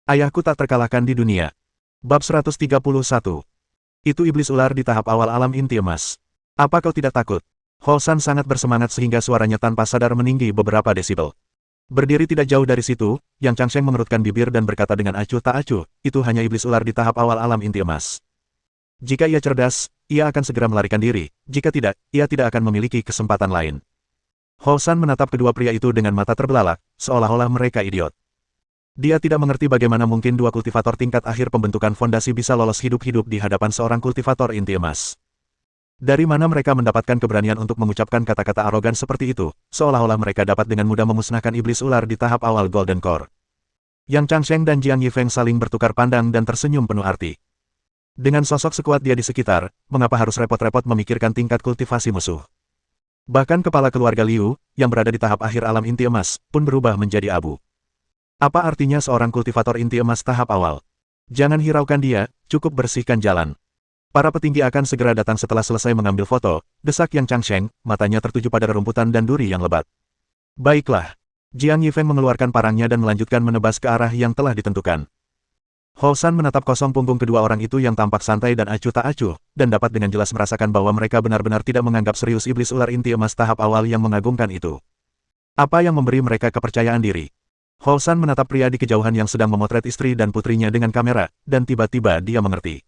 Ayahku tak terkalahkan di dunia. Bab 131. Itu iblis ular di tahap awal alam inti emas. Apa kau tidak takut? Holsan sangat bersemangat sehingga suaranya tanpa sadar meninggi beberapa desibel. Berdiri tidak jauh dari situ, Yang Changsheng mengerutkan bibir dan berkata dengan acuh tak acuh, itu hanya iblis ular di tahap awal alam inti emas. Jika ia cerdas, ia akan segera melarikan diri, jika tidak, ia tidak akan memiliki kesempatan lain. Holsan menatap kedua pria itu dengan mata terbelalak, seolah-olah mereka idiot. Dia tidak mengerti bagaimana mungkin dua kultivator tingkat akhir pembentukan fondasi bisa lolos hidup-hidup di hadapan seorang kultivator inti emas. Dari mana mereka mendapatkan keberanian untuk mengucapkan kata-kata arogan seperti itu, seolah-olah mereka dapat dengan mudah memusnahkan iblis ular di tahap awal Golden Core. Yang Changsheng dan Jiang Yifeng saling bertukar pandang dan tersenyum penuh arti. Dengan sosok sekuat dia di sekitar, mengapa harus repot-repot memikirkan tingkat kultivasi musuh? Bahkan kepala keluarga Liu, yang berada di tahap akhir alam inti emas, pun berubah menjadi abu. Apa artinya seorang kultivator inti emas tahap awal? Jangan hiraukan dia, cukup bersihkan jalan. Para petinggi akan segera datang setelah selesai mengambil foto, desak Yang Changsheng, matanya tertuju pada rerumputan dan duri yang lebat. Baiklah. Jiang Yifeng mengeluarkan parangnya dan melanjutkan menebas ke arah yang telah ditentukan. Holsan menatap kosong punggung kedua orang itu yang tampak santai dan acuh tak acuh, dan dapat dengan jelas merasakan bahwa mereka benar-benar tidak menganggap serius iblis ular inti emas tahap awal yang mengagumkan itu. Apa yang memberi mereka kepercayaan diri? Holsan menatap pria di kejauhan yang sedang memotret istri dan putrinya dengan kamera, dan tiba-tiba dia mengerti.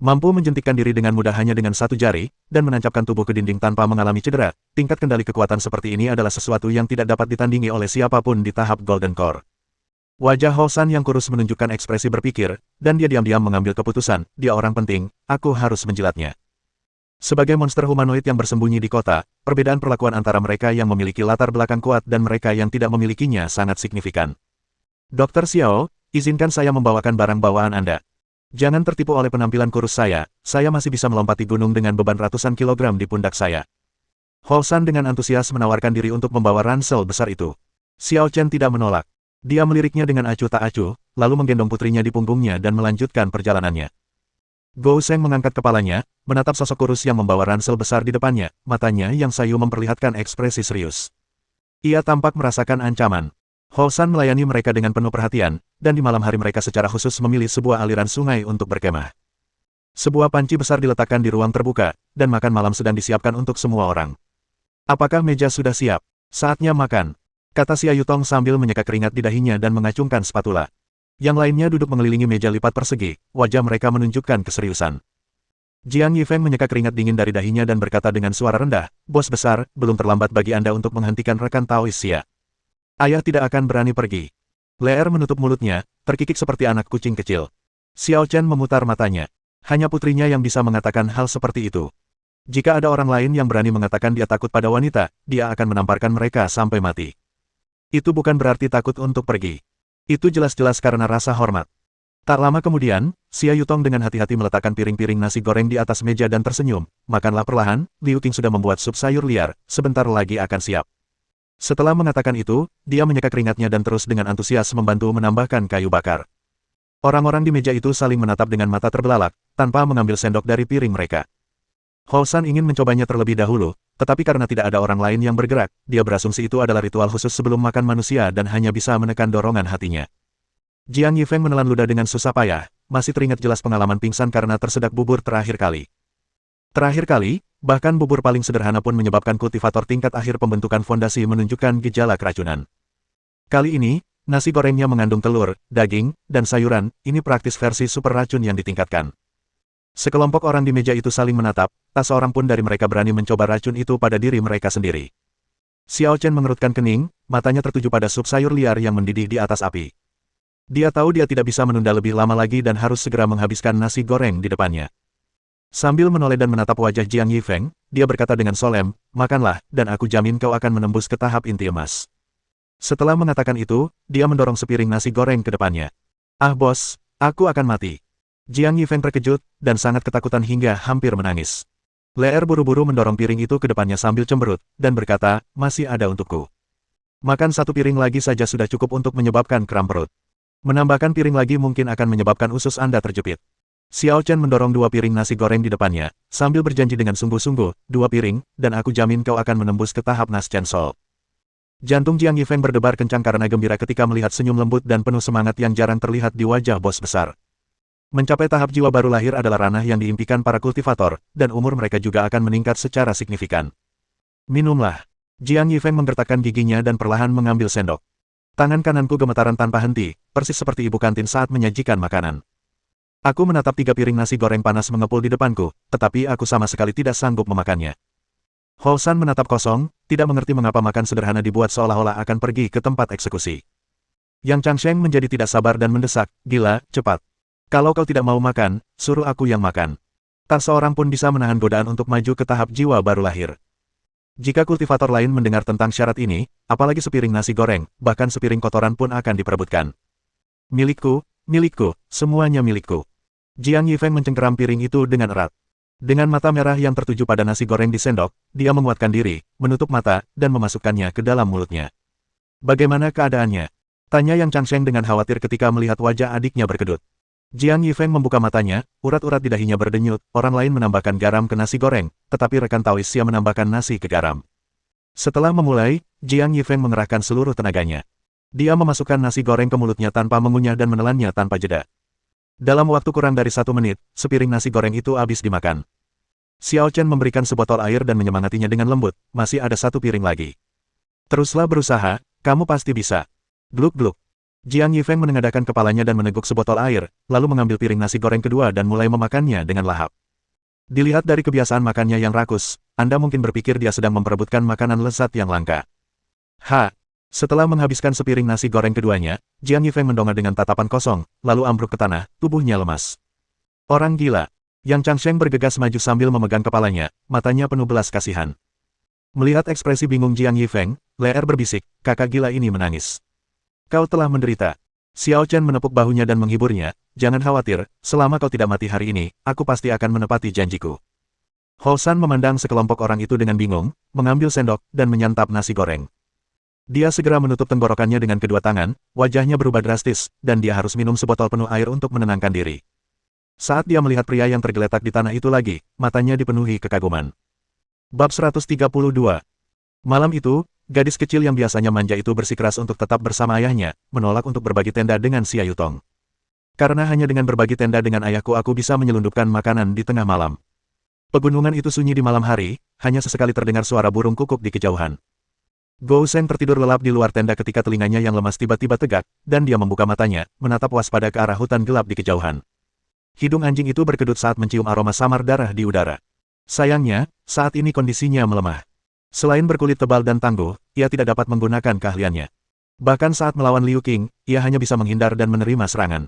Mampu menjentikkan diri dengan mudah hanya dengan satu jari, dan menancapkan tubuh ke dinding tanpa mengalami cedera, tingkat kendali kekuatan seperti ini adalah sesuatu yang tidak dapat ditandingi oleh siapapun di tahap Golden Core. Wajah Holsan yang kurus menunjukkan ekspresi berpikir, dan dia diam-diam mengambil keputusan, dia orang penting, aku harus menjilatnya. Sebagai monster humanoid yang bersembunyi di kota, perbedaan perlakuan antara mereka yang memiliki latar belakang kuat dan mereka yang tidak memilikinya sangat signifikan. Dr. Xiao, izinkan saya membawakan barang bawaan Anda. Jangan tertipu oleh penampilan kurus saya masih bisa melompati gunung dengan beban ratusan kilogram di pundak saya. Holsan dengan antusias menawarkan diri untuk membawa ransel besar itu. Xiao Chen tidak menolak. Dia meliriknya dengan acuh tak acuh, lalu menggendong putrinya di punggungnya dan melanjutkan perjalanannya. Gou Sheng mengangkat kepalanya, menatap sosok kurus yang membawa ransel besar di depannya, matanya yang sayu memperlihatkan ekspresi serius. Ia tampak merasakan ancaman. Holsan melayani mereka dengan penuh perhatian, dan di malam hari mereka secara khusus memilih sebuah aliran sungai untuk berkemah. Sebuah panci besar diletakkan di ruang terbuka, dan makan malam sedang disiapkan untuk semua orang. Apakah meja sudah siap? Saatnya makan, kata Xia Yutong sambil menyeka keringat di dahinya dan mengacungkan spatula. Yang lainnya duduk mengelilingi meja lipat persegi, wajah mereka menunjukkan keseriusan. Jiang Yifeng menyeka keringat dingin dari dahinya dan berkata dengan suara rendah, "Bos besar, belum terlambat bagi Anda untuk menghentikan rekan Taois Xia. Ayah tidak akan berani pergi." Leer menutup mulutnya, terkikik seperti anak kucing kecil. Xiao Chen memutar matanya. Hanya putrinya yang bisa mengatakan hal seperti itu. Jika ada orang lain yang berani mengatakan dia takut pada wanita, dia akan menamparkan mereka sampai mati. Itu bukan berarti takut untuk pergi. Itu jelas-jelas karena rasa hormat. Tak lama kemudian, Xia Yutong dengan hati-hati meletakkan piring-piring nasi goreng di atas meja dan tersenyum. Makanlah perlahan, Liu Ting sudah membuat sup sayur liar, sebentar lagi akan siap. Setelah mengatakan itu, dia menyeka keringatnya dan terus dengan antusias membantu menambahkan kayu bakar. Orang-orang di meja itu saling menatap dengan mata terbelalak, tanpa mengambil sendok dari piring mereka. Holsan ingin mencobanya terlebih dahulu, tetapi karena tidak ada orang lain yang bergerak, dia berasumsi itu adalah ritual khusus sebelum makan manusia dan hanya bisa menekan dorongan hatinya. Jiang Yifeng menelan ludah dengan susah payah, masih teringat jelas pengalaman pingsan karena tersedak bubur terakhir kali. Terakhir kali, bahkan bubur paling sederhana pun menyebabkan kultivator tingkat akhir pembentukan fondasi menunjukkan gejala keracunan. Kali ini, nasi gorengnya mengandung telur, daging, dan sayuran, ini praktis versi super racun yang ditingkatkan. Sekelompok orang di meja itu saling menatap, tak seorang pun dari mereka berani mencoba racun itu pada diri mereka sendiri. Xiao Chen mengerutkan kening, matanya tertuju pada sup sayur liar yang mendidih di atas api. Dia tahu dia tidak bisa menunda lebih lama lagi dan harus segera menghabiskan nasi goreng di depannya. Sambil menoleh dan menatap wajah Jiang Yifeng, dia berkata dengan solemn, "Makanlah, dan aku jamin kau akan menembus ke tahap inti emas." Setelah mengatakan itu, dia mendorong sepiring nasi goreng ke depannya. "Ah bos, aku akan mati." Jiang Yifeng terkejut, dan sangat ketakutan hingga hampir menangis. Leer buru-buru mendorong piring itu ke depannya sambil cemberut, dan berkata, "Masih ada untukku. Makan satu piring lagi saja sudah cukup untuk menyebabkan kram perut. Menambahkan piring lagi mungkin akan menyebabkan usus Anda terjepit." Xiao Chen mendorong dua piring nasi goreng di depannya, sambil berjanji dengan sungguh-sungguh, "2 piring, dan aku jamin kau akan menembus ke tahap Nas Chen Sol." Jantung Jiang Yifeng berdebar kencang karena gembira ketika melihat senyum lembut dan penuh semangat yang jarang terlihat di wajah bos besar. Mencapai tahap jiwa baru lahir adalah ranah yang diimpikan para kultivator, dan umur mereka juga akan meningkat secara signifikan. Minumlah. Jiang Yifeng menggertakkan giginya dan perlahan mengambil sendok. Tangan kananku gemetaran tanpa henti, persis seperti ibu kantin saat menyajikan makanan. Aku menatap 3 piring nasi goreng panas mengepul di depanku, tetapi aku sama sekali tidak sanggup memakannya. Hou Shan menatap kosong, tidak mengerti mengapa makan sederhana dibuat seolah-olah akan pergi ke tempat eksekusi. Yang Changsheng menjadi tidak sabar dan mendesak, "Gila, cepat. Kalau kau tidak mau makan, suruh aku yang makan." Tak seorang pun bisa menahan godaan untuk maju ke tahap jiwa baru lahir. Jika kultivator lain mendengar tentang syarat ini, apalagi sepiring nasi goreng, bahkan sepiring kotoran pun akan diperebutkan. "Milikku, milikku, semuanya milikku." Jiang Yifeng mencengkeram piring itu dengan erat. Dengan mata merah yang tertuju pada nasi goreng di sendok, dia menguatkan diri, menutup mata, dan memasukkannya ke dalam mulutnya. "Bagaimana keadaannya?" tanya Yang Changsheng dengan khawatir ketika melihat wajah adiknya berkedut. Jiang Yifeng membuka matanya, urat-urat di dahinya berdenyut, orang lain menambahkan garam ke nasi goreng, tetapi rekan Taois Xia menambahkan nasi ke garam. Setelah memulai, Jiang Yifeng mengerahkan seluruh tenaganya. Dia memasukkan nasi goreng ke mulutnya tanpa mengunyah dan menelannya tanpa jeda. Dalam waktu kurang dari 1 menit, sepiring nasi goreng itu habis dimakan. Xiao Chen memberikan sebotol air dan menyemangatinya dengan lembut, "Masih ada 1 piring lagi. Teruslah berusaha, kamu pasti bisa." Gluk-gluk. Jiang Yifeng menengadahkan kepalanya dan meneguk sebotol air, lalu mengambil piring nasi goreng kedua dan mulai memakannya dengan lahap. Dilihat dari kebiasaan makannya yang rakus, Anda mungkin berpikir dia sedang memperebutkan makanan lezat yang langka. Setelah menghabiskan sepiring nasi goreng keduanya, Jiang Yifeng mendongak dengan tatapan kosong, lalu ambruk ke tanah, tubuhnya lemas. Orang gila. Yang Changsheng bergegas maju sambil memegang kepalanya, matanya penuh belas kasihan. Melihat ekspresi bingung Jiang Yifeng, leher berbisik, "Kakak gila ini menangis. Kau telah menderita." Xiao Chen menepuk bahunya dan menghiburnya, "Jangan khawatir, selama kau tidak mati hari ini, aku pasti akan menepati janjiku." Hou Shan memandang sekelompok orang itu dengan bingung, mengambil sendok, dan menyantap nasi goreng. Dia segera menutup tenggorokannya dengan kedua tangan, wajahnya berubah drastis, dan dia harus minum sebotol penuh air untuk menenangkan diri. Saat dia melihat pria yang tergeletak di tanah itu lagi, matanya dipenuhi kekaguman. Bab 132. Malam itu, gadis kecil yang biasanya manja itu bersikeras untuk tetap bersama ayahnya, menolak untuk berbagi tenda dengan Xia Yutong. "Karena hanya dengan berbagi tenda dengan ayahku aku bisa menyelundupkan makanan di tengah malam." Pegunungan itu sunyi di malam hari, hanya sesekali terdengar suara burung kukuk di kejauhan. Gou Sheng tertidur lelap di luar tenda ketika telinganya yang lemas tiba-tiba tegak, dan dia membuka matanya, menatap waspada ke arah hutan gelap di kejauhan. Hidung anjing itu berkedut saat mencium aroma samar darah di udara. Sayangnya, saat ini kondisinya melemah. Selain berkulit tebal dan tangguh, ia tidak dapat menggunakan keahliannya. Bahkan saat melawan Liu Qing, ia hanya bisa menghindar dan menerima serangan.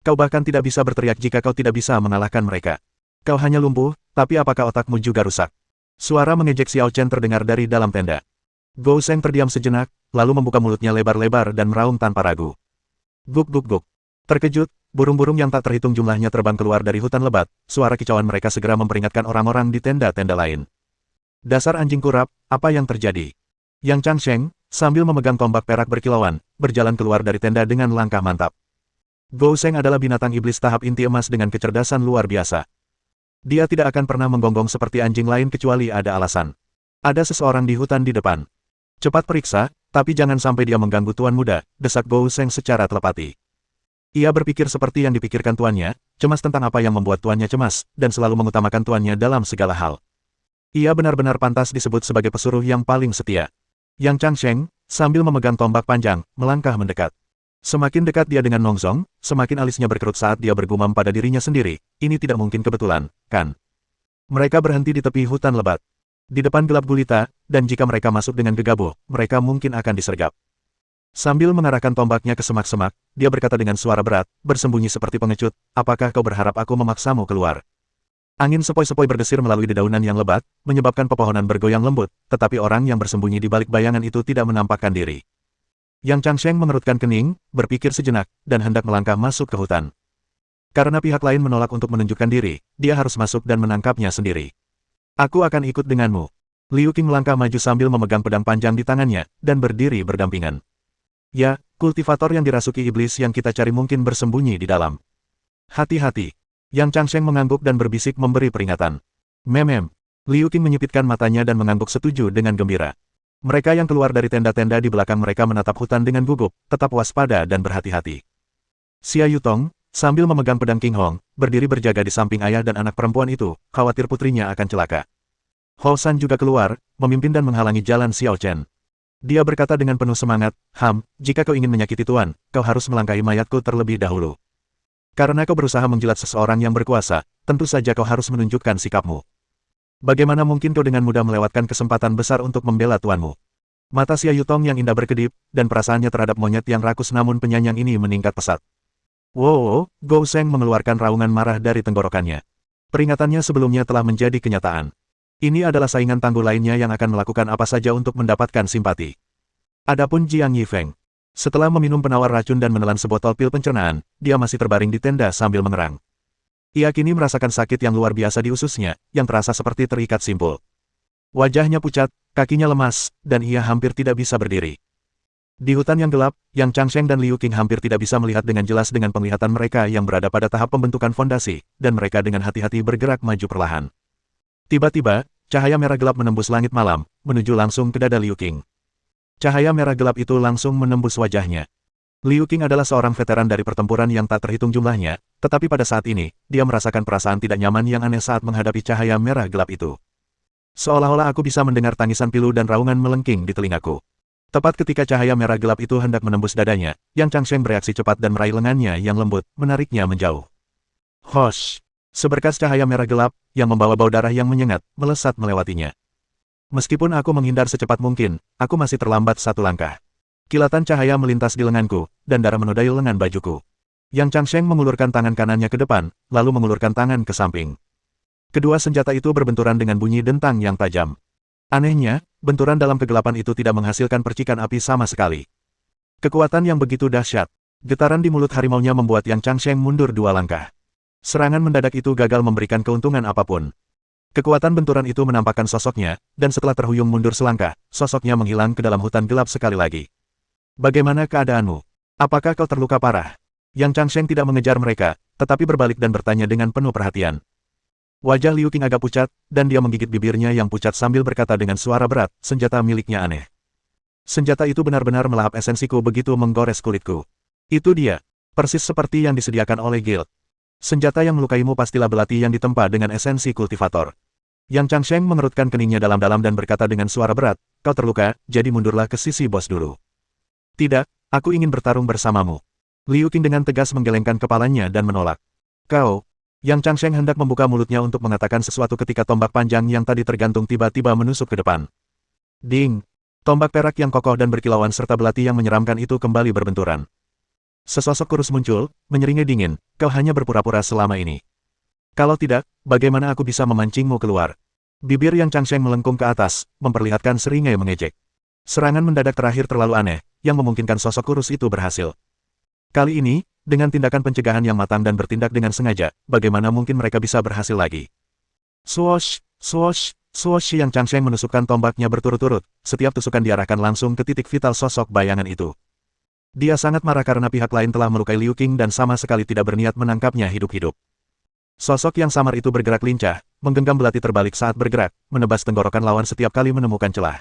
"Kau bahkan tidak bisa berteriak jika kau tidak bisa mengalahkan mereka. Kau hanya lumpuh, tapi apakah otakmu juga rusak?" Suara mengejek Xiao Chen terdengar dari dalam tenda. Gou Sheng terdiam sejenak, lalu membuka mulutnya lebar-lebar dan meraung tanpa ragu. Guk-guk-guk. Terkejut, burung-burung yang tak terhitung jumlahnya terbang keluar dari hutan lebat, suara kicauan mereka segera memperingatkan orang-orang di tenda-tenda lain. "Dasar anjing kurap, apa yang terjadi?" Yang Changsheng, sambil memegang tombak perak berkilauan, berjalan keluar dari tenda dengan langkah mantap. Gou Sheng adalah binatang iblis tahap inti emas dengan kecerdasan luar biasa. Dia tidak akan pernah menggonggong seperti anjing lain kecuali ada alasan. Ada seseorang di hutan di depan. "Cepat periksa, tapi jangan sampai dia mengganggu tuan muda," desak Gou Sheng secara telepati. Ia berpikir seperti yang dipikirkan tuannya, cemas tentang apa yang membuat tuannya cemas, dan selalu mengutamakan tuannya dalam segala hal. Ia benar-benar pantas disebut sebagai pesuruh yang paling setia. Yang Changsheng, sambil memegang tombak panjang, melangkah mendekat. Semakin dekat dia dengan Nongzong, semakin alisnya berkerut saat dia bergumam pada dirinya sendiri, "Ini tidak mungkin kebetulan, kan?" Mereka berhenti di tepi hutan lebat. Di depan gelap gulita, dan jika mereka masuk dengan gegabah, mereka mungkin akan disergap. Sambil mengarahkan tombaknya ke semak-semak, dia berkata dengan suara berat, bersembunyi seperti pengecut, "Apakah kau berharap aku memaksamu keluar?" Angin sepoi-sepoi berdesir melalui dedaunan yang lebat, menyebabkan pepohonan bergoyang lembut, tetapi orang yang bersembunyi di balik bayangan itu tidak menampakkan diri. Yang Changsheng mengerutkan kening, berpikir sejenak, dan hendak melangkah masuk ke hutan. Karena pihak lain menolak untuk menunjukkan diri, dia harus masuk dan menangkapnya sendiri. "Aku akan ikut denganmu." Liu Qing melangkah maju sambil memegang pedang panjang di tangannya, dan berdiri berdampingan. "Ya, kultivator yang dirasuki iblis yang kita cari mungkin bersembunyi di dalam. Hati-hati." Yang Changsheng mengangguk dan berbisik memberi peringatan. "Memem." Liu Qing menyipitkan matanya dan mengangguk setuju dengan gembira. Mereka yang keluar dari tenda-tenda di belakang mereka menatap hutan dengan gugup, tetap waspada dan berhati-hati. Xia Yutong, sambil memegang pedang King Hong, berdiri berjaga di samping ayah dan anak perempuan itu, khawatir putrinya akan celaka. Hou San juga keluar, memimpin dan menghalangi jalan Xiao Chen. Dia berkata dengan penuh semangat, jika kau ingin menyakiti Tuan, kau harus melangkahi mayatku terlebih dahulu. Karena kau berusaha menjilat seseorang yang berkuasa, tentu saja kau harus menunjukkan sikapmu. Bagaimana mungkin kau dengan mudah melewatkan kesempatan besar untuk membela tuanmu? Mata Xia Yutong yang indah berkedip, dan perasaannya terhadap monyet yang rakus namun penyayang ini meningkat pesat. Wow, Gou Sheng mengeluarkan raungan marah dari tenggorokannya. Peringatannya sebelumnya telah menjadi kenyataan. Ini adalah saingan tangguh lainnya yang akan melakukan apa saja untuk mendapatkan simpati. Adapun Jiang Yifeng, setelah meminum penawar racun dan menelan sebotol pil pencernaan, dia masih terbaring di tenda sambil mengerang. Ia kini merasakan sakit yang luar biasa di ususnya, yang terasa seperti terikat simpul. Wajahnya pucat, kakinya lemas, dan ia hampir tidak bisa berdiri. Di hutan yang gelap, Yang Changsheng dan Liu Qing hampir tidak bisa melihat dengan jelas dengan penglihatan mereka yang berada pada tahap pembentukan fondasi, dan mereka dengan hati-hati bergerak maju perlahan. Tiba-tiba, cahaya merah gelap menembus langit malam, menuju langsung ke dada Liu Qing. Cahaya merah gelap itu langsung menembus wajahnya. Liu Qing adalah seorang veteran dari pertempuran yang tak terhitung jumlahnya, tetapi pada saat ini, dia merasakan perasaan tidak nyaman yang aneh saat menghadapi cahaya merah gelap itu. Seolah-olah aku bisa mendengar tangisan pilu dan raungan melengking di telingaku. Tepat ketika cahaya merah gelap itu hendak menembus dadanya, Yang Changsheng bereaksi cepat dan meraih lengannya yang lembut, menariknya menjauh. Hosh! Seberkas cahaya merah gelap, yang membawa bau darah yang menyengat, melesat melewatinya. Meskipun aku menghindar secepat mungkin, aku masih terlambat satu langkah. Kilatan cahaya melintas di lenganku, dan darah menodai lengan bajuku. Yang Changsheng mengulurkan tangan kanannya ke depan, lalu mengulurkan tangan ke samping. Kedua senjata itu berbenturan dengan bunyi dentang yang tajam. Anehnya, benturan dalam kegelapan itu tidak menghasilkan percikan api sama sekali. Kekuatan yang begitu dahsyat. Getaran di mulut harimaunya membuat Yang Changsheng mundur dua langkah. Serangan mendadak itu gagal memberikan keuntungan apapun. Kekuatan benturan itu menampakkan sosoknya, dan setelah terhuyung mundur selangkah, sosoknya menghilang ke dalam hutan gelap sekali lagi. Bagaimana keadaanmu? Apakah kau terluka parah? Yang Changsheng tidak mengejar mereka, tetapi berbalik dan bertanya dengan penuh perhatian. Wajah Liu Qing agak pucat, dan dia menggigit bibirnya yang pucat sambil berkata dengan suara berat, senjata miliknya aneh. Senjata itu benar-benar melahap esensiku begitu menggores kulitku. Itu dia, persis seperti yang disediakan oleh Guild. Senjata yang melukaimu pastilah belati yang ditempa dengan esensi kultivator. Yang Changsheng mengerutkan keningnya dalam-dalam dan berkata dengan suara berat, kau terluka, jadi mundurlah ke sisi bos dulu. Tidak, aku ingin bertarung bersamamu. Liu Qing dengan tegas menggelengkan kepalanya dan menolak. Kau, Yang Changsheng hendak membuka mulutnya untuk mengatakan sesuatu ketika tombak panjang yang tadi tergantung tiba-tiba menusuk ke depan. Ding! Tombak perak yang kokoh dan berkilauan serta belati yang menyeramkan itu kembali berbenturan. Sesosok kurus muncul, menyeringai dingin, kau hanya berpura-pura selama ini. Kalau tidak, bagaimana aku bisa memancingmu keluar? Bibir Yang Changsheng melengkung ke atas, memperlihatkan seringai mengejek. Serangan mendadak terakhir terlalu aneh, yang memungkinkan sosok kurus itu berhasil. Kali ini, dengan tindakan pencegahan yang matang dan bertindak dengan sengaja, bagaimana mungkin mereka bisa berhasil lagi? Swoosh, swoosh, swoosh. Yang Changsheng menusukkan tombaknya berturut-turut, setiap tusukan diarahkan langsung ke titik vital sosok bayangan itu. Dia sangat marah karena pihak lain telah melukai Liu Qing dan sama sekali tidak berniat menangkapnya hidup-hidup. Sosok yang samar itu bergerak lincah, menggenggam belati terbalik saat bergerak, menebas tenggorokan lawan setiap kali menemukan celah.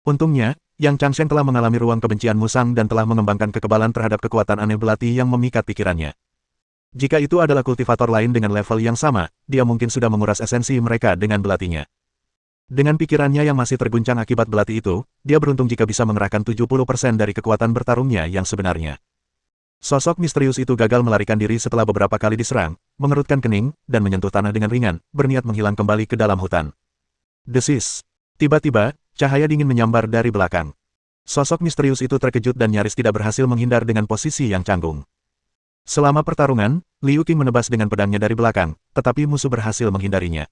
Untungnya, Yang Changsheng telah mengalami ruang kebencian musang dan telah mengembangkan kekebalan terhadap kekuatan aneh belati yang memikat pikirannya. Jika itu adalah kultivator lain dengan level yang sama, dia mungkin sudah menguras esensi mereka dengan belatinya. Dengan pikirannya yang masih terguncang akibat belati itu, dia beruntung jika bisa mengerahkan 70% dari kekuatan bertarungnya yang sebenarnya. Sosok misterius itu gagal melarikan diri setelah beberapa kali diserang, mengerutkan kening, dan menyentuh tanah dengan ringan, berniat menghilang kembali ke dalam hutan. Desis. Tiba-tiba, cahaya dingin menyambar dari belakang. Sosok misterius itu terkejut dan nyaris tidak berhasil menghindar dengan posisi yang canggung. Selama pertarungan, Liu Qing menebas dengan pedangnya dari belakang, tetapi musuh berhasil menghindarinya.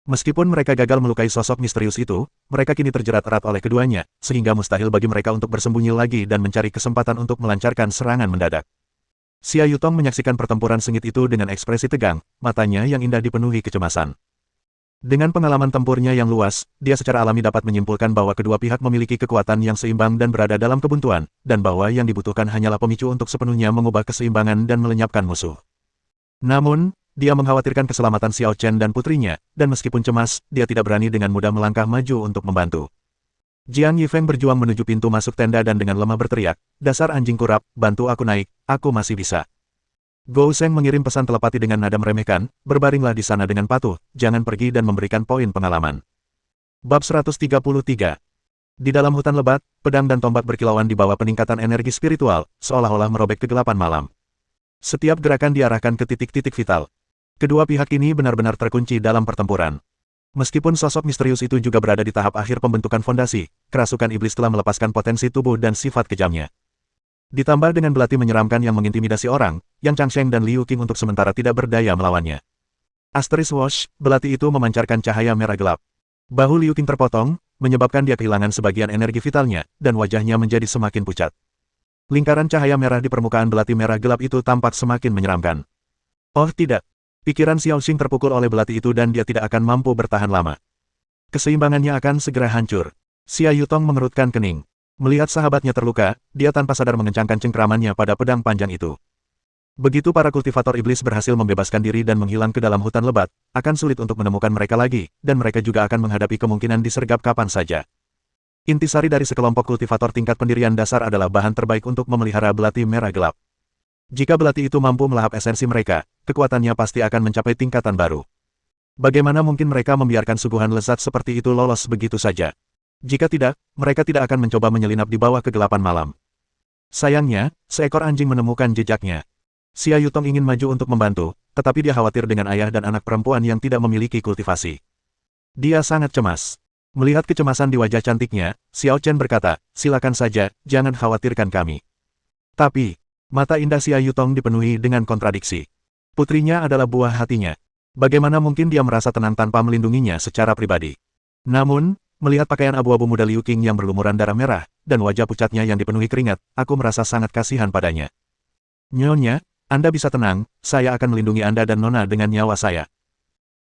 Meskipun mereka gagal melukai sosok misterius itu, mereka kini terjerat erat oleh keduanya, sehingga mustahil bagi mereka untuk bersembunyi lagi dan mencari kesempatan untuk melancarkan serangan mendadak. Xia Yutong menyaksikan pertempuran sengit itu dengan ekspresi tegang, matanya yang indah dipenuhi kecemasan. Dengan pengalaman tempurnya yang luas, dia secara alami dapat menyimpulkan bahwa kedua pihak memiliki kekuatan yang seimbang dan berada dalam kebuntuan, dan bahwa yang dibutuhkan hanyalah pemicu untuk sepenuhnya mengubah keseimbangan dan melenyapkan musuh. Namun, dia mengkhawatirkan keselamatan Xiao Chen dan putrinya, dan meskipun cemas, dia tidak berani dengan mudah melangkah maju untuk membantu. Jiang Yifeng berjuang menuju pintu masuk tenda dan dengan lemah berteriak, "Dasar anjing kurap, bantu aku naik, aku masih bisa." Gou Sheng mengirim pesan telepati dengan nada meremehkan, "Berbaringlah di sana dengan patuh, jangan pergi dan memberikan poin pengalaman." Bab 133. Di dalam hutan lebat, pedang dan tombak berkilauan di bawah peningkatan energi spiritual, seolah-olah merobek kegelapan malam. Setiap gerakan diarahkan ke titik-titik vital. Kedua pihak ini benar-benar terkunci dalam pertempuran. Meskipun sosok misterius itu juga berada di tahap akhir pembentukan fondasi, kerasukan iblis telah melepaskan potensi tubuh dan sifat kejamnya. Ditambah dengan belati menyeramkan yang mengintimidasi orang, Yang Changsheng dan Liu Qing untuk sementara tidak berdaya melawannya. Asteris Wash, belati itu memancarkan cahaya merah gelap. Bahu Liu Qing terpotong, menyebabkan dia kehilangan sebagian energi vitalnya, dan wajahnya menjadi semakin pucat. Lingkaran cahaya merah di permukaan belati merah gelap itu tampak semakin menyeramkan. Oh tidak! Pikiran Xiao Xing terpukul oleh belati itu dan dia tidak akan mampu bertahan lama. Keseimbangannya akan segera hancur. Xia Yutong mengerutkan kening. Melihat sahabatnya terluka, dia tanpa sadar mengencangkan cengkramannya pada pedang panjang itu. Begitu para kultivator iblis berhasil membebaskan diri dan menghilang ke dalam hutan lebat, akan sulit untuk menemukan mereka lagi, dan mereka juga akan menghadapi kemungkinan disergap kapan saja. Intisari dari sekelompok kultivator tingkat pendirian dasar adalah bahan terbaik untuk memelihara belati merah gelap. Jika belati itu mampu melahap esensi mereka, kekuatannya pasti akan mencapai tingkatan baru. Bagaimana mungkin mereka membiarkan suguhan lezat seperti itu lolos begitu saja? Jika tidak, mereka tidak akan mencoba menyelinap di bawah kegelapan malam. Sayangnya, seekor anjing menemukan jejaknya. Xia Yutong ingin maju untuk membantu, tetapi dia khawatir dengan ayah dan anak perempuan yang tidak memiliki kultivasi. Dia sangat cemas. Melihat kecemasan di wajah cantiknya, Xiao Chen berkata, "Silakan saja, jangan khawatirkan kami." Tapi, mata indah Xia Yutong dipenuhi dengan kontradiksi. Putrinya adalah buah hatinya. Bagaimana mungkin dia merasa tenang tanpa melindunginya secara pribadi? Namun, melihat pakaian abu-abu muda Liu Qing yang berlumuran darah merah, dan wajah pucatnya yang dipenuhi keringat, aku merasa sangat kasihan padanya. "Nyonya, Anda bisa tenang, saya akan melindungi Anda dan Nona dengan nyawa saya."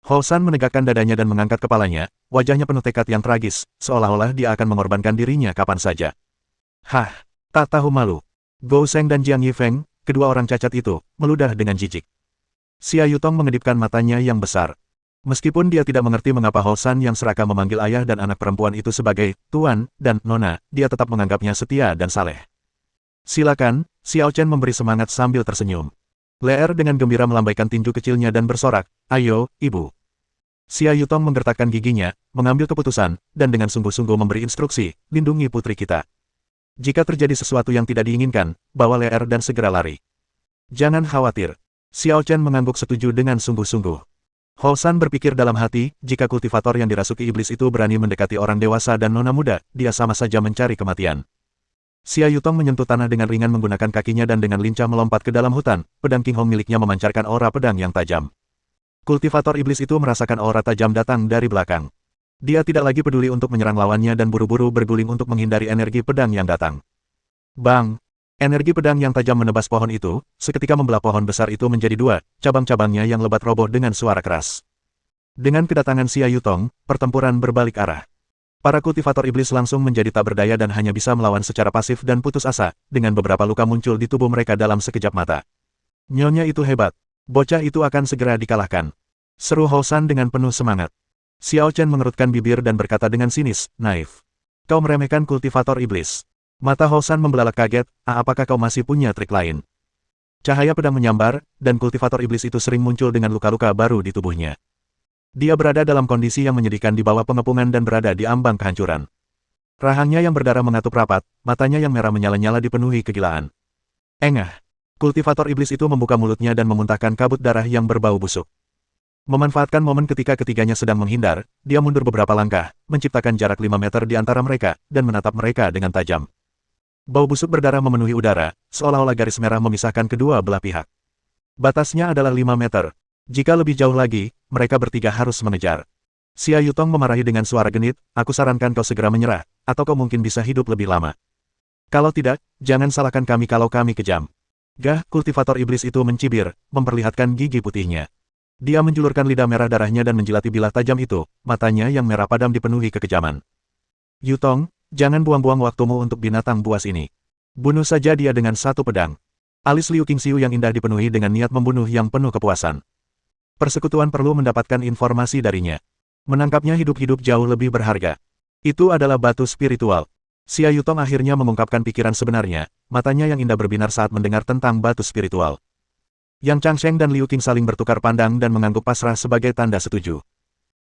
Ho San menegakkan dadanya dan mengangkat kepalanya, wajahnya penuh tekad yang tragis, seolah-olah dia akan mengorbankan dirinya kapan saja. Hah, tak tahu malu. Gou Sheng dan Jiang Yifeng, kedua orang cacat itu, meludah dengan jijik. Xia Yutong mengedipkan matanya yang besar. Meskipun dia tidak mengerti mengapa Ho San yang serakah memanggil ayah dan anak perempuan itu sebagai Tuan dan Nona, dia tetap menganggapnya setia dan saleh. "Silakan," Xiao Chen memberi semangat sambil tersenyum. Leer dengan gembira melambaikan tinju kecilnya dan bersorak, "Ayo, Ibu." Xia Yutong menggertakkan giginya, mengambil keputusan, dan dengan sungguh-sungguh memberi instruksi, "Lindungi putri kita. Jika terjadi sesuatu yang tidak diinginkan, bawa Leer dan segera lari." "Jangan khawatir." Xiao Chen mengangguk setuju dengan sungguh-sungguh. Ho San berpikir dalam hati, jika kultivator yang dirasuki iblis itu berani mendekati orang dewasa dan nona muda, dia sama saja mencari kematian. Xia Yutong menyentuh tanah dengan ringan menggunakan kakinya dan dengan lincah melompat ke dalam hutan, pedang King Hong miliknya memancarkan aura pedang yang tajam. Kultivator iblis itu merasakan aura tajam datang dari belakang. Dia tidak lagi peduli untuk menyerang lawannya dan buru-buru berguling untuk menghindari energi pedang yang datang. Bang! Energi pedang yang tajam menebas pohon itu, seketika membelah pohon besar itu menjadi dua, cabang-cabangnya yang lebat roboh dengan suara keras. Dengan kedatangan Xia Yutong, pertempuran berbalik arah. Para kultivator iblis langsung menjadi tak berdaya dan hanya bisa melawan secara pasif dan putus asa, dengan beberapa luka muncul di tubuh mereka dalam sekejap mata. "Nyonya itu hebat. Bocah itu akan segera dikalahkan," seru Ho San dengan penuh semangat. Xiao Chen mengerutkan bibir dan berkata dengan sinis, "Naif. Kau meremehkan kultivator iblis." Mata Ho San membelalak kaget, "Apakah kau masih punya trik lain?" Cahaya pedang menyambar, dan kultivator iblis itu sering muncul dengan luka-luka baru di tubuhnya. Dia berada dalam kondisi yang menyedihkan di bawah pengepungan dan berada di ambang kehancuran. Rahangnya yang berdarah mengatup rapat, matanya yang merah menyala-nyala dipenuhi kegilaan. Engah! Kultivator iblis itu membuka mulutnya dan memuntahkan kabut darah yang berbau busuk. Memanfaatkan momen ketika ketiganya sedang menghindar, dia mundur beberapa langkah, menciptakan jarak 5 meter di antara mereka, dan menatap mereka dengan tajam. Bau busuk berdarah memenuhi udara, seolah-olah garis merah memisahkan kedua belah pihak. Batasnya adalah 5 meter. Jika lebih jauh lagi, mereka bertiga harus mengejar. Xia Yutong memarahi dengan suara genit, "Aku sarankan kau segera menyerah, atau kau mungkin bisa hidup lebih lama. Kalau tidak, jangan salahkan kami kalau kami kejam." Gah, kultivator iblis itu mencibir, memperlihatkan gigi putihnya. Dia menjulurkan lidah merah darahnya dan menjilati bilah tajam itu, matanya yang merah padam dipenuhi kekejaman. "Yutong, jangan buang-buang waktumu untuk binatang buas ini. Bunuh saja dia dengan satu pedang." Alis Liu Qingxiu yang indah dipenuhi dengan niat membunuh yang penuh kepuasan. Persekutuan perlu mendapatkan informasi darinya. Menangkapnya hidup-hidup jauh lebih berharga. Itu adalah batu spiritual. Xia Yutong akhirnya mengungkapkan pikiran sebenarnya, matanya yang indah berbinar saat mendengar tentang batu spiritual. Yang Changsheng dan Liu Qing saling bertukar pandang dan mengangguk pasrah sebagai tanda setuju.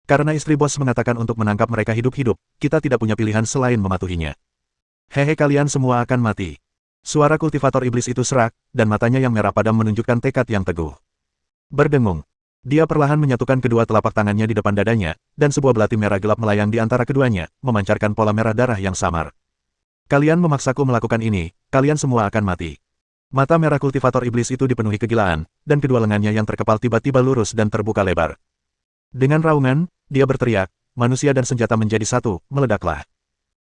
Karena istri bos mengatakan untuk menangkap mereka hidup-hidup, kita tidak punya pilihan selain mematuhinya. Hehe, kalian semua akan mati. Suara kultivator iblis itu serak, dan matanya yang merah padam menunjukkan tekad yang teguh. Berdengung. Dia perlahan menyatukan kedua telapak tangannya di depan dadanya, dan sebuah belati merah gelap melayang di antara keduanya, memancarkan pola merah darah yang samar. Kalian memaksaku melakukan ini, kalian semua akan mati. Mata merah kultivator iblis itu dipenuhi kegilaan, dan kedua lengannya yang terkepal tiba-tiba lurus dan terbuka lebar. Dengan raungan, dia berteriak, manusia dan senjata menjadi satu, meledaklah.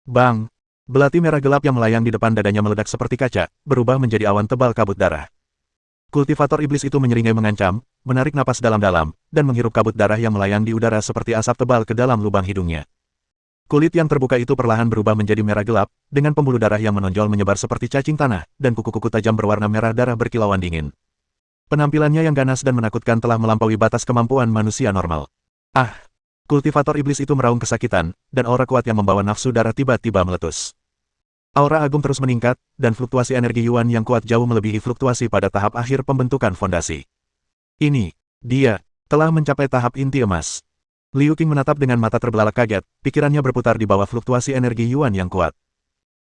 Bang! Belati merah gelap yang melayang di depan dadanya meledak seperti kaca, berubah menjadi awan tebal kabut darah. Kultivator iblis itu menyeringai mengancam, menarik napas dalam-dalam, dan menghirup kabut darah yang melayang di udara seperti asap tebal ke dalam lubang hidungnya. Kulit yang terbuka itu perlahan berubah menjadi merah gelap, dengan pembuluh darah yang menonjol menyebar seperti cacing tanah, dan kuku-kuku tajam berwarna merah darah berkilauan dingin. Penampilannya yang ganas dan menakutkan telah melampaui batas kemampuan manusia normal. Ah! Kultivator iblis itu meraung kesakitan, dan aura kuat yang membawa nafsu darah tiba-tiba meletus. Aura agung terus meningkat, dan fluktuasi energi Yuan yang kuat jauh melebihi fluktuasi pada tahap akhir pembentukan fondasi. Ini, dia, telah mencapai tahap inti emas. Liu Qing menatap dengan mata terbelalak kaget, pikirannya berputar di bawah fluktuasi energi Yuan yang kuat.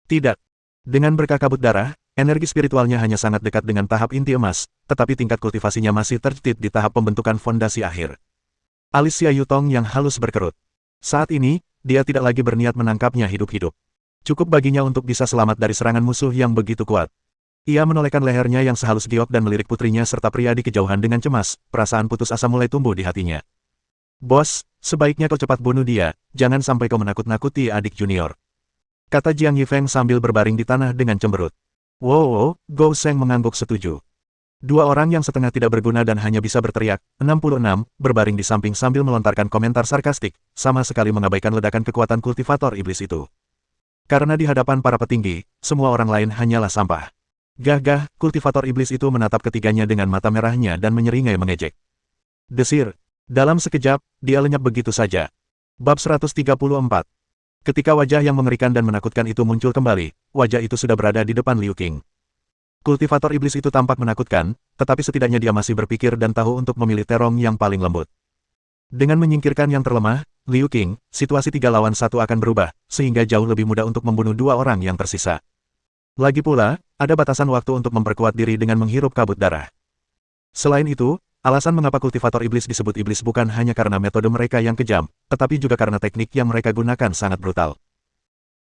Tidak. Dengan berkah kabut darah, energi spiritualnya hanya sangat dekat dengan tahap inti emas, tetapi tingkat kultivasinya masih tertitit di tahap pembentukan fondasi akhir. Alis Xia Yutong yang halus berkerut. Saat ini, dia tidak lagi berniat menangkapnya hidup-hidup. Cukup baginya untuk bisa selamat dari serangan musuh yang begitu kuat. Ia menolehkan lehernya yang sehalus giok dan melirik putrinya serta pria di kejauhan dengan cemas, perasaan putus asa mulai tumbuh di hatinya. Bos, sebaiknya kau cepat bunuh dia, jangan sampai kau menakut-nakuti adik junior. Kata Jiang Yifeng sambil berbaring di tanah dengan cemberut. Wow, Gou Sheng mengangguk setuju. Dua orang yang setengah tidak berguna dan hanya bisa berteriak, 66, berbaring di samping sambil melontarkan komentar sarkastik, sama sekali mengabaikan ledakan kekuatan kultivator iblis itu. Karena di hadapan para petinggi, semua orang lain hanyalah sampah. Gah-gah, kultivator iblis itu menatap ketiganya dengan mata merahnya dan menyeringai mengejek. Desir. Dalam sekejap, dia lenyap begitu saja. Bab 134. Ketika wajah yang mengerikan dan menakutkan itu muncul kembali, wajah itu sudah berada di depan Liu Qing. Kultivator iblis itu tampak menakutkan, tetapi setidaknya dia masih berpikir dan tahu untuk memilih terong yang paling lembut. Dengan menyingkirkan yang terlemah, Liu Qing, situasi 3 lawan 1 akan berubah, sehingga jauh lebih mudah untuk membunuh 2 orang yang tersisa. Lagi pula, ada batasan waktu untuk memperkuat diri dengan menghirup kabut darah. Selain itu, alasan mengapa kultivator iblis disebut iblis bukan hanya karena metode mereka yang kejam, tetapi juga karena teknik yang mereka gunakan sangat brutal.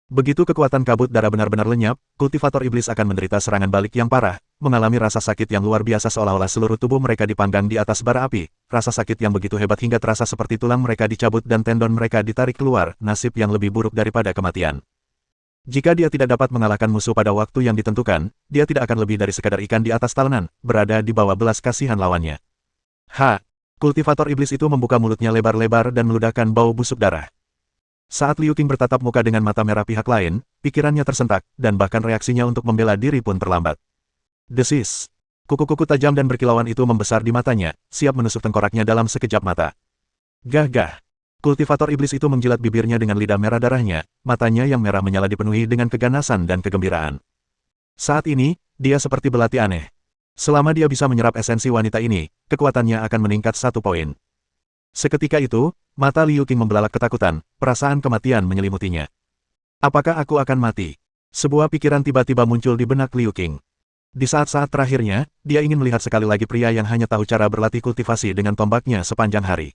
Begitu kekuatan kabut darah benar-benar lenyap, kultivator iblis akan menderita serangan balik yang parah, mengalami rasa sakit yang luar biasa seolah-olah seluruh tubuh mereka dipanggang di atas bara api, rasa sakit yang begitu hebat hingga terasa seperti tulang mereka dicabut dan tendon mereka ditarik keluar, nasib yang lebih buruk daripada kematian. Jika dia tidak dapat mengalahkan musuh pada waktu yang ditentukan, dia tidak akan lebih dari sekadar ikan di atas talenan, berada di bawah belas kasihan lawannya. Kultivator iblis itu membuka mulutnya lebar-lebar dan meludahkan bau busuk darah. Saat Liu Qing bertatap muka dengan mata merah pihak lain, pikirannya tersentak, dan bahkan reaksinya untuk membela diri pun terlambat. Desis. Kuku-kuku tajam dan berkilauan itu membesar di matanya, siap menusuk tengkoraknya dalam sekejap mata. Gah-gah. Kultivator iblis itu menjilat bibirnya dengan lidah merah darahnya, matanya yang merah menyala dipenuhi dengan keganasan dan kegembiraan. Saat ini, dia seperti belati aneh. Selama dia bisa menyerap esensi wanita ini, kekuatannya akan meningkat 1 poin. Seketika itu, mata Liu Qing membelalak ketakutan, perasaan kematian menyelimutinya. Apakah aku akan mati? Sebuah pikiran tiba-tiba muncul di benak Liu Qing. Di saat-saat terakhirnya, dia ingin melihat sekali lagi pria yang hanya tahu cara berlatih kultivasi dengan tombaknya sepanjang hari.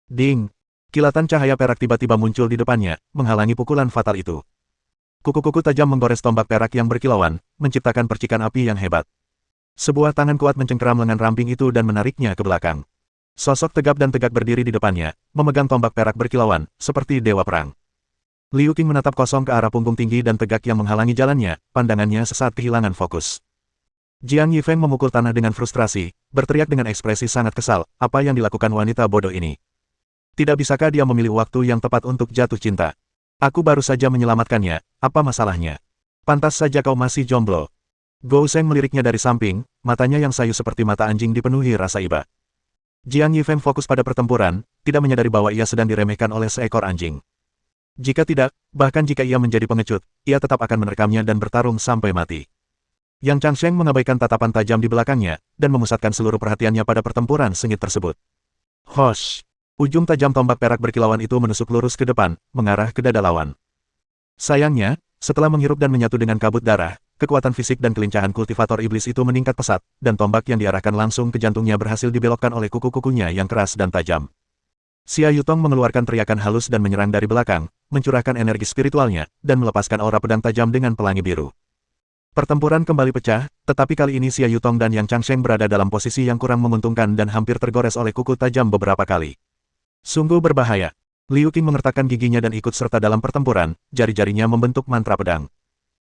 Ding! Kilatan cahaya perak tiba-tiba muncul di depannya, menghalangi pukulan fatal itu. Kuku-kuku tajam menggores tombak perak yang berkilauan, menciptakan percikan api yang hebat. Sebuah tangan kuat mencengkeram lengan ramping itu dan menariknya ke belakang. Sosok tegap dan tegak berdiri di depannya, memegang tombak perak berkilauan, seperti dewa perang. Liu Qing menatap kosong ke arah punggung tinggi dan tegak yang menghalangi jalannya, pandangannya sesaat kehilangan fokus. Jiang Yifeng memukul tanah dengan frustrasi, berteriak dengan ekspresi sangat kesal, apa yang dilakukan wanita bodoh ini? Tidak bisakah dia memilih waktu yang tepat untuk jatuh cinta? Aku baru saja menyelamatkannya, apa masalahnya? Pantas saja kau masih jomblo. Gou Sheng meliriknya dari samping, matanya yang sayu seperti mata anjing dipenuhi rasa iba. Jiang Yifeng fokus pada pertempuran, tidak menyadari bahwa ia sedang diremehkan oleh seekor anjing. Jika tidak, bahkan jika ia menjadi pengecut, ia tetap akan menerkamnya dan bertarung sampai mati. Yang Changsheng mengabaikan tatapan tajam di belakangnya, dan memusatkan seluruh perhatiannya pada pertempuran sengit tersebut. Hosh! Ujung tajam tombak perak berkilauan itu menusuk lurus ke depan, mengarah ke dada lawan. Sayangnya, setelah menghirup dan menyatu dengan kabut darah, kekuatan fisik dan kelincahan kultivator iblis itu meningkat pesat, dan tombak yang diarahkan langsung ke jantungnya berhasil dibelokkan oleh kuku-kukunya yang keras dan tajam. Xia Yutong mengeluarkan teriakan halus dan menyerang dari belakang, mencurahkan energi spiritualnya, dan melepaskan aura pedang tajam dengan pelangi biru. Pertempuran kembali pecah, tetapi kali ini Xia Yutong dan Yang Changsheng berada dalam posisi yang kurang menguntungkan dan hampir tergores oleh kuku tajam beberapa kali. Sungguh berbahaya. Liu Qing mengertakkan giginya dan ikut serta dalam pertempuran, jari-jarinya membentuk mantra pedang.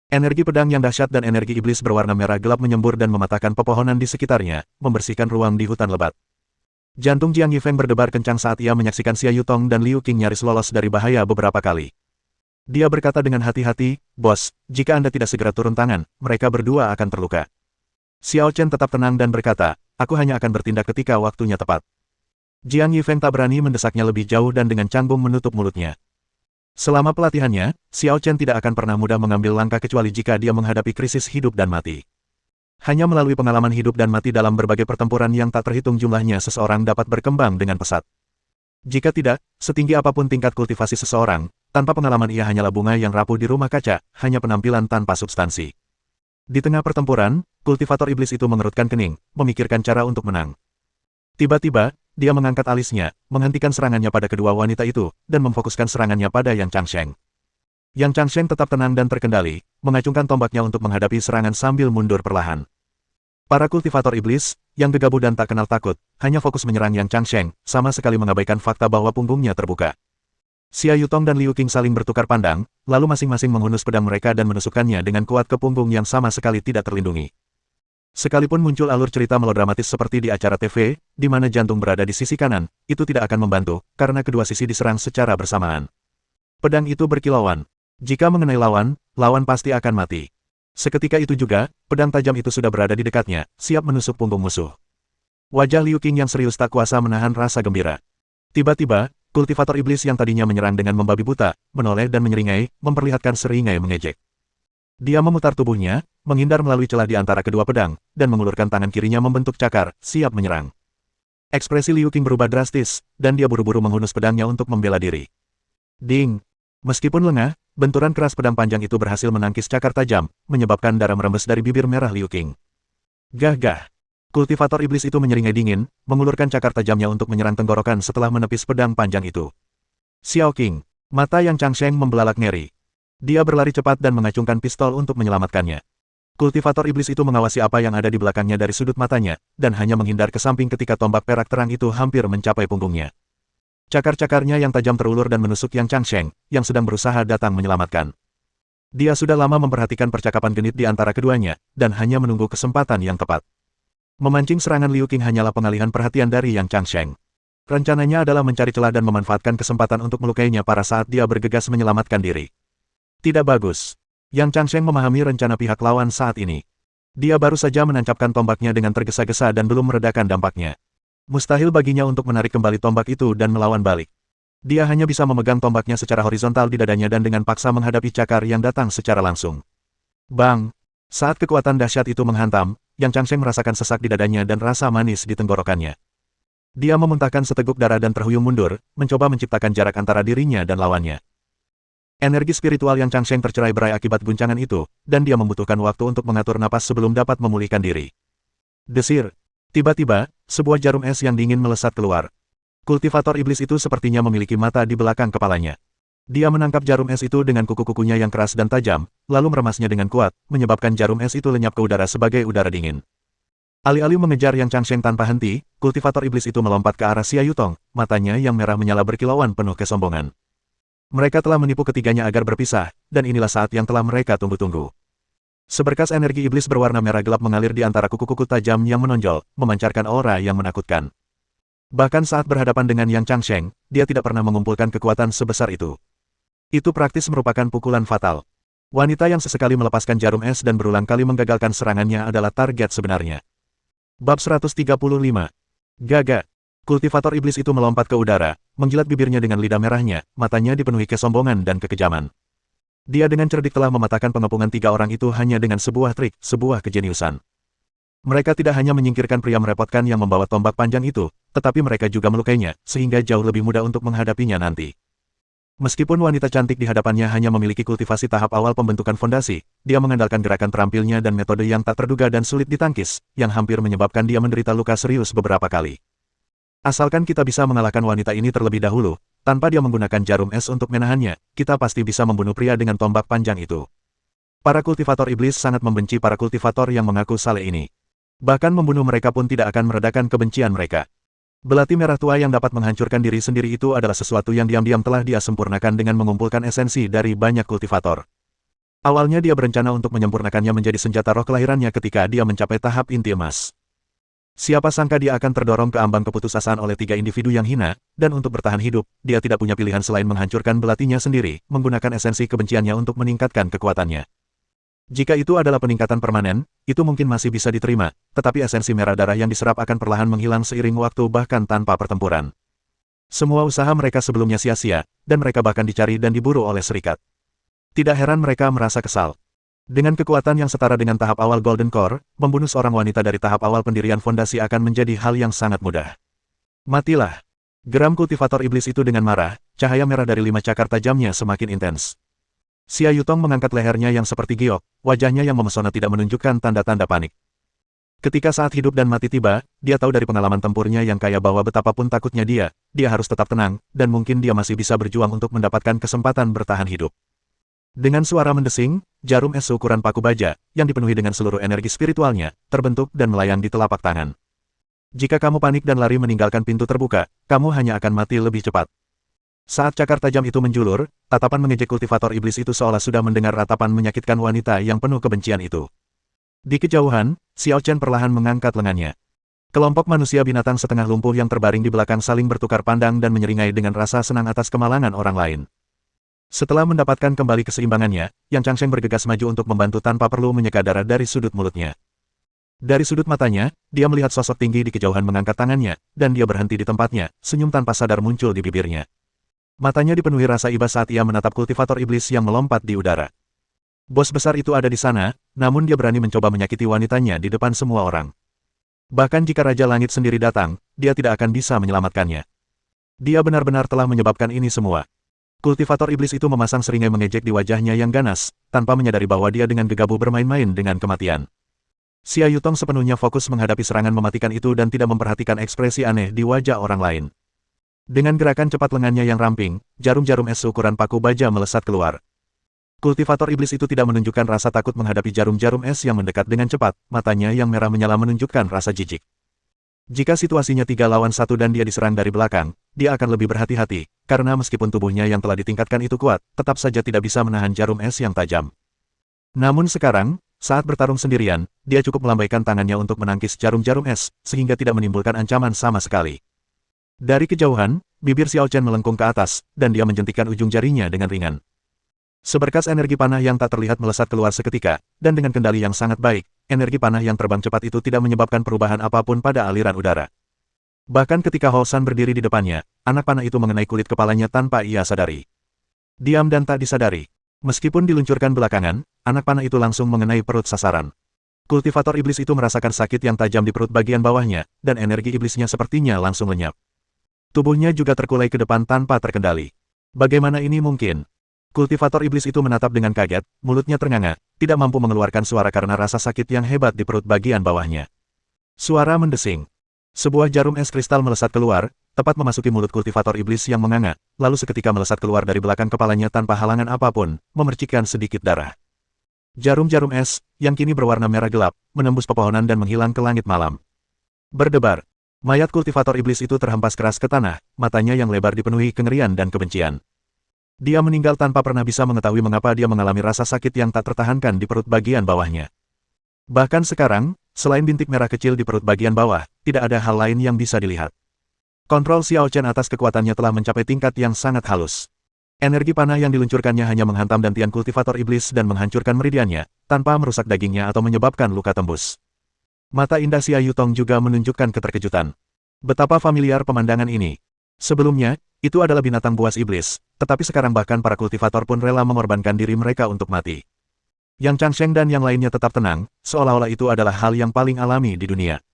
Energi pedang yang dahsyat dan energi iblis berwarna merah gelap menyembur dan mematahkan pepohonan di sekitarnya, membersihkan ruang di hutan lebat. Jantung Jiang Yifeng berdebar kencang saat ia menyaksikan Xia Yutong dan Liu Qing nyaris lolos dari bahaya beberapa kali. Dia berkata dengan hati-hati, "Bos, jika Anda tidak segera turun tangan, mereka berdua akan terluka." Xiao Chen tetap tenang dan berkata, "Aku hanya akan bertindak ketika waktunya tepat." Jiang Yifeng tak berani mendesaknya lebih jauh dan dengan canggung menutup mulutnya. Selama pelatihannya, Xiao Chen tidak akan pernah mudah mengambil langkah kecuali jika dia menghadapi krisis hidup dan mati. Hanya melalui pengalaman hidup dan mati dalam berbagai pertempuran yang tak terhitung jumlahnya seseorang dapat berkembang dengan pesat. Jika tidak, setinggi apapun tingkat kultivasi seseorang, tanpa pengalaman ia hanyalah bunga yang rapuh di rumah kaca, hanya penampilan tanpa substansi. Di tengah pertempuran, kultivator iblis itu mengerutkan kening, memikirkan cara untuk menang. Tiba-tiba, dia mengangkat alisnya, menghentikan serangannya pada kedua wanita itu, dan memfokuskan serangannya pada Yang Changsheng. Yang Changsheng tetap tenang dan terkendali, mengacungkan tombaknya untuk menghadapi serangan sambil mundur perlahan. Para kultivator iblis, yang gegabah dan tak kenal takut, hanya fokus menyerang Yang Changsheng, sama sekali mengabaikan fakta bahwa punggungnya terbuka. Xia Yutong dan Liu Qing saling bertukar pandang, lalu masing-masing menghunus pedang mereka dan menusukkannya dengan kuat ke punggung yang sama sekali tidak terlindungi. Sekalipun muncul alur cerita melodramatis seperti di acara TV, di mana jantung berada di sisi kanan, itu tidak akan membantu, karena kedua sisi diserang secara bersamaan. Pedang itu berkilauan. Jika mengenai lawan, lawan pasti akan mati. Seketika itu juga, pedang tajam itu sudah berada di dekatnya, siap menusuk punggung musuh. Wajah Liu Qing yang serius tak kuasa menahan rasa gembira. Tiba-tiba, kultivator iblis yang tadinya menyerang dengan membabi buta, menoleh dan menyeringai, memperlihatkan seringai mengejek. Dia memutar tubuhnya, menghindar melalui celah di antara kedua pedang, dan mengulurkan tangan kirinya membentuk cakar, siap menyerang. Ekspresi Liu Qing berubah drastis, dan dia buru-buru menghunus pedangnya untuk membela diri. Ding! Meskipun lengah, benturan keras pedang panjang itu berhasil menangkis cakar tajam, menyebabkan darah merembes dari bibir merah Liu Qing. Gah-gah! Kultivator iblis itu menyeringai dingin, mengulurkan cakar tajamnya untuk menyerang tenggorokan setelah menepis pedang panjang itu. Xiao Qing! Mata Yang Changsheng membelalak ngeri. Dia berlari cepat dan mengacungkan pistol untuk menyelamatkannya. Kultivator iblis itu mengawasi apa yang ada di belakangnya dari sudut matanya, dan hanya menghindar ke samping ketika tombak perak terang itu hampir mencapai punggungnya. Cakar-cakarnya yang tajam terulur dan menusuk Yang Changsheng, yang sedang berusaha datang menyelamatkan. Dia sudah lama memperhatikan percakapan genit di antara keduanya, dan hanya menunggu kesempatan yang tepat. Memancing serangan Liu Qing hanyalah pengalihan perhatian dari Yang Changsheng. Rencananya adalah mencari celah dan memanfaatkan kesempatan untuk melukainya pada saat dia bergegas menyelamatkan diri. Tidak bagus. Yang Changsheng memahami rencana pihak lawan saat ini. Dia baru saja menancapkan tombaknya dengan tergesa-gesa dan belum meredakan dampaknya. Mustahil baginya untuk menarik kembali tombak itu dan melawan balik. Dia hanya bisa memegang tombaknya secara horizontal di dadanya dan dengan paksa menghadapi cakar yang datang secara langsung. Bang! Saat kekuatan dahsyat itu menghantam, Yang Changsheng merasakan sesak di dadanya dan rasa manis di tenggorokannya. Dia memuntahkan seteguk darah dan terhuyung mundur, mencoba menciptakan jarak antara dirinya dan lawannya. Energi spiritual Yang Changsheng tercerai-berai akibat guncangan itu, dan dia membutuhkan waktu untuk mengatur napas sebelum dapat memulihkan diri. Desir. Tiba-tiba, sebuah jarum es yang dingin melesat keluar. Kultivator iblis itu sepertinya memiliki mata di belakang kepalanya. Dia menangkap jarum es itu dengan kuku-kukunya yang keras dan tajam, lalu meremasnya dengan kuat, menyebabkan jarum es itu lenyap ke udara sebagai udara dingin. Alih-alih mengejar Yang Changsheng tanpa henti, kultivator iblis itu melompat ke arah Xia Yutong, matanya yang merah menyala berkilauan penuh kesombongan. Mereka telah menipu ketiganya agar berpisah, dan inilah saat yang telah mereka tunggu-tunggu. Seberkas energi iblis berwarna merah gelap mengalir di antara kuku-kuku tajam yang menonjol, memancarkan aura yang menakutkan. Bahkan saat berhadapan dengan Yang Changsheng, dia tidak pernah mengumpulkan kekuatan sebesar itu. Itu praktis merupakan pukulan fatal. Wanita yang sesekali melepaskan jarum es dan berulang kali menggagalkan serangannya adalah target sebenarnya. Bab 135. Gaga. Kultivator iblis itu melompat ke udara, menggilat bibirnya dengan lidah merahnya, matanya dipenuhi kesombongan dan kekejaman. Dia dengan cerdik telah mematahkan pengepungan 3 orang itu hanya dengan sebuah trik, sebuah kejeniusan. Mereka tidak hanya menyingkirkan pria merepotkan yang membawa tombak panjang itu, tetapi mereka juga melukainya, sehingga jauh lebih mudah untuk menghadapinya nanti. Meskipun wanita cantik di hadapannya hanya memiliki kultivasi tahap awal pembentukan fondasi, dia mengandalkan gerakan terampilnya dan metode yang tak terduga dan sulit ditangkis, yang hampir menyebabkan dia menderita luka serius beberapa kali. Asalkan kita bisa mengalahkan wanita ini terlebih dahulu, tanpa dia menggunakan jarum es untuk menahannya, kita pasti bisa membunuh pria dengan tombak panjang itu. Para kultivator iblis sangat membenci para kultivator yang mengaku saleh ini. Bahkan membunuh mereka pun tidak akan meredakan kebencian mereka. Belati merah tua yang dapat menghancurkan diri sendiri itu adalah sesuatu yang diam-diam telah dia sempurnakan dengan mengumpulkan esensi dari banyak kultivator. Awalnya dia berencana untuk menyempurnakannya menjadi senjata roh kelahirannya ketika dia mencapai tahap inti emas. Siapa sangka dia akan terdorong ke ambang keputusasaan oleh 3 individu yang hina, dan untuk bertahan hidup, dia tidak punya pilihan selain menghancurkan belatinya sendiri, menggunakan esensi kebenciannya untuk meningkatkan kekuatannya. Jika itu adalah peningkatan permanen, itu mungkin masih bisa diterima, tetapi esensi merah darah yang diserap akan perlahan menghilang seiring waktu bahkan tanpa pertempuran. Semua usaha mereka sebelumnya sia-sia, dan mereka bahkan dicari dan diburu oleh serikat. Tidak heran mereka merasa kesal. Dengan kekuatan yang setara dengan tahap awal Golden Core, membunuh seorang wanita dari tahap awal pendirian fondasi akan menjadi hal yang sangat mudah. Matilah! Geram kultivator iblis itu dengan marah, cahaya merah dari 5 cakar tajamnya semakin intens. Xia Yutong mengangkat lehernya yang seperti giok, wajahnya yang memesona tidak menunjukkan tanda-tanda panik. Ketika saat hidup dan mati tiba, dia tahu dari pengalaman tempurnya yang kaya bahwa betapapun takutnya dia harus tetap tenang, dan mungkin dia masih bisa berjuang untuk mendapatkan kesempatan bertahan hidup. Dengan suara mendesing, jarum es seukuran paku baja, yang dipenuhi dengan seluruh energi spiritualnya, terbentuk dan melayang di telapak tangan. Jika kamu panik dan lari meninggalkan pintu terbuka, kamu hanya akan mati lebih cepat. Saat cakar tajam itu menjulur, tatapan mengejek kultivator iblis itu seolah sudah mendengar ratapan menyakitkan wanita yang penuh kebencian itu. Di kejauhan, Xiao Chen perlahan mengangkat lengannya. Kelompok manusia binatang setengah lumpuh yang terbaring di belakang saling bertukar pandang dan menyeringai dengan rasa senang atas kemalangan orang lain. Setelah mendapatkan kembali keseimbangannya, Yang Changsheng bergegas maju untuk membantu tanpa perlu menyeka darah dari sudut mulutnya. Dari sudut matanya, dia melihat sosok tinggi di kejauhan mengangkat tangannya, dan dia berhenti di tempatnya, senyum tanpa sadar muncul di bibirnya. Matanya dipenuhi rasa iba saat ia menatap kultivator iblis yang melompat di udara. Bos besar itu ada di sana, namun dia berani mencoba menyakiti wanitanya di depan semua orang. Bahkan jika Raja Langit sendiri datang, dia tidak akan bisa menyelamatkannya. Dia benar-benar telah menyebabkan ini semua. Kultivator iblis itu memasang seringai mengejek di wajahnya yang ganas, tanpa menyadari bahwa dia dengan gegabah bermain-main dengan kematian. Xia Yutong sepenuhnya fokus menghadapi serangan mematikan itu dan tidak memperhatikan ekspresi aneh di wajah orang lain. Dengan gerakan cepat lengannya yang ramping, jarum-jarum es seukuran paku baja melesat keluar. Kultivator iblis itu tidak menunjukkan rasa takut menghadapi jarum-jarum es yang mendekat dengan cepat, matanya yang merah menyala menunjukkan rasa jijik. Jika situasinya 3 lawan 1 dan dia diserang dari belakang, dia akan lebih berhati-hati, karena meskipun tubuhnya yang telah ditingkatkan itu kuat, tetap saja tidak bisa menahan jarum es yang tajam. Namun sekarang, saat bertarung sendirian, dia cukup melambaikan tangannya untuk menangkis jarum-jarum es, sehingga tidak menimbulkan ancaman sama sekali. Dari kejauhan, bibir Xiao Chen melengkung ke atas, dan dia menjentikkan ujung jarinya dengan ringan. Seberkas energi panah yang tak terlihat melesat keluar seketika, dan dengan kendali yang sangat baik, energi panah yang terbang cepat itu tidak menyebabkan perubahan apapun pada aliran udara. Bahkan ketika Hao San berdiri di depannya, anak panah itu mengenai kulit kepalanya tanpa ia sadari. Diam dan tak disadari. Meskipun diluncurkan belakangan, anak panah itu langsung mengenai perut sasaran. Kultivator iblis itu merasakan sakit yang tajam di perut bagian bawahnya, dan energi iblisnya sepertinya langsung lenyap. Tubuhnya juga terkulai ke depan tanpa terkendali. Bagaimana ini mungkin? Kultivator iblis itu menatap dengan kaget, mulutnya ternganga, tidak mampu mengeluarkan suara karena rasa sakit yang hebat di perut bagian bawahnya. Suara mendesing. Sebuah jarum es kristal melesat keluar, tepat memasuki mulut kultivator iblis yang menganga, lalu seketika melesat keluar dari belakang kepalanya tanpa halangan apapun, memercikkan sedikit darah. Jarum-jarum es, yang kini berwarna merah gelap, menembus pepohonan dan menghilang ke langit malam. Berdebar. Mayat kultivator iblis itu terhempas keras ke tanah, matanya yang lebar dipenuhi kengerian dan kebencian. Dia meninggal tanpa pernah bisa mengetahui mengapa dia mengalami rasa sakit yang tak tertahankan di perut bagian bawahnya. Bahkan sekarang, selain bintik merah kecil di perut bagian bawah, tidak ada hal lain yang bisa dilihat. Kontrol Xiao Chen atas kekuatannya telah mencapai tingkat yang sangat halus. Energi panah yang diluncurkannya hanya menghantam dantian kultivator iblis dan menghancurkan meridiannya, tanpa merusak dagingnya atau menyebabkan luka tembus. Mata indah Xia Yutong juga menunjukkan keterkejutan. Betapa familiar pemandangan ini. Sebelumnya, Itu adalah binatang buas iblis, tetapi sekarang bahkan para kultivator pun rela mengorbankan diri mereka untuk mati. Yang Changsheng dan yang lainnya tetap tenang, seolah-olah itu adalah hal yang paling alami di dunia.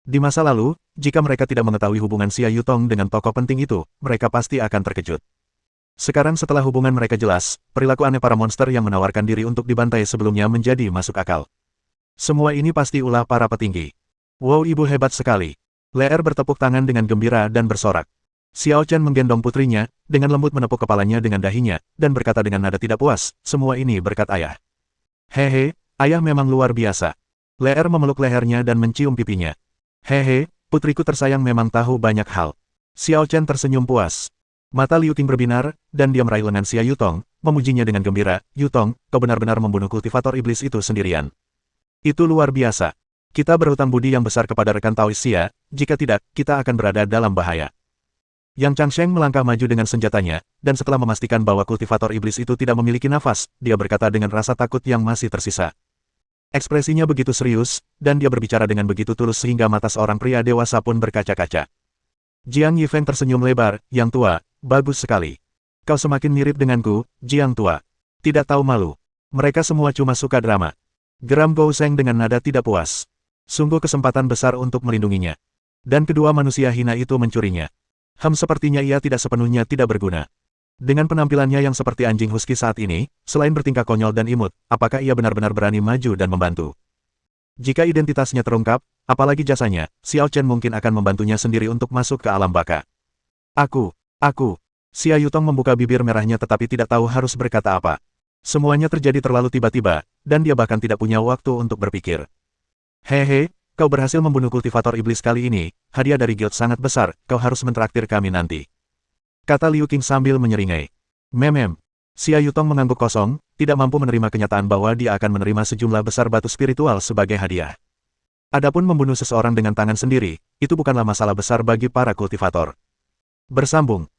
Di masa lalu, jika mereka tidak mengetahui hubungan Xia Yutong dengan tokoh penting itu, mereka pasti akan terkejut. Sekarang setelah hubungan mereka jelas, perilaku aneh para monster yang menawarkan diri untuk dibantai sebelumnya menjadi masuk akal. Semua ini pasti ulah para petinggi. Wow, ibu hebat sekali. Leer bertepuk tangan dengan gembira dan bersorak. Xiao Chen menggendong putrinya, dengan lembut menepuk kepalanya dengan dahinya, dan berkata dengan nada tidak puas, semua ini berkat ayah. Hehe, ayah memang luar biasa. Leer memeluk lehernya dan mencium pipinya. Hehe, putriku tersayang memang tahu banyak hal. Xiao Chen tersenyum puas. Mata Liu Qing berbinar, dan dia meraih lengan Xia Yutong, memujinya dengan gembira, Yutong, kau benar-benar membunuh kultivator iblis itu sendirian. Itu luar biasa. Kita berhutang budi yang besar kepada rekan Taois Xia, jika tidak, kita akan berada dalam bahaya. Yang Changsheng melangkah maju dengan senjatanya, dan setelah memastikan bahwa kultivator iblis itu tidak memiliki nafas, dia berkata dengan rasa takut yang masih tersisa. Ekspresinya begitu serius, dan dia berbicara dengan begitu tulus sehingga mata seorang pria dewasa pun berkaca-kaca. Jiang Yifeng tersenyum lebar, yang tua, bagus sekali. Kau semakin mirip denganku, Jiang tua. Tidak tahu malu. Mereka semua cuma suka drama. Geram Gou Sheng dengan nada tidak puas. Sungguh kesempatan besar untuk melindunginya. Dan kedua manusia hina itu mencurinya. Sepertinya ia tidak sepenuhnya tidak berguna. Dengan penampilannya yang seperti anjing husky saat ini, selain bertingkah konyol dan imut, apakah ia benar-benar berani maju dan membantu? Jika identitasnya terungkap, apalagi jasanya, Xiao Chen mungkin akan membantunya sendiri untuk masuk ke alam baka. Aku. Xia Yutong membuka bibir merahnya tetapi tidak tahu harus berkata apa. Semuanya terjadi terlalu tiba-tiba, dan dia bahkan tidak punya waktu untuk berpikir. Hehe. Kau berhasil membunuh kultivator iblis kali ini, hadiah dari guild sangat besar, kau harus mentraktir kami nanti. Kata Liu Qing sambil menyeringai. Xia Yutong mengangguk kosong, tidak mampu menerima kenyataan bahwa dia akan menerima sejumlah besar batu spiritual sebagai hadiah. Adapun membunuh seseorang dengan tangan sendiri, itu bukanlah masalah besar bagi para kultivator. Bersambung.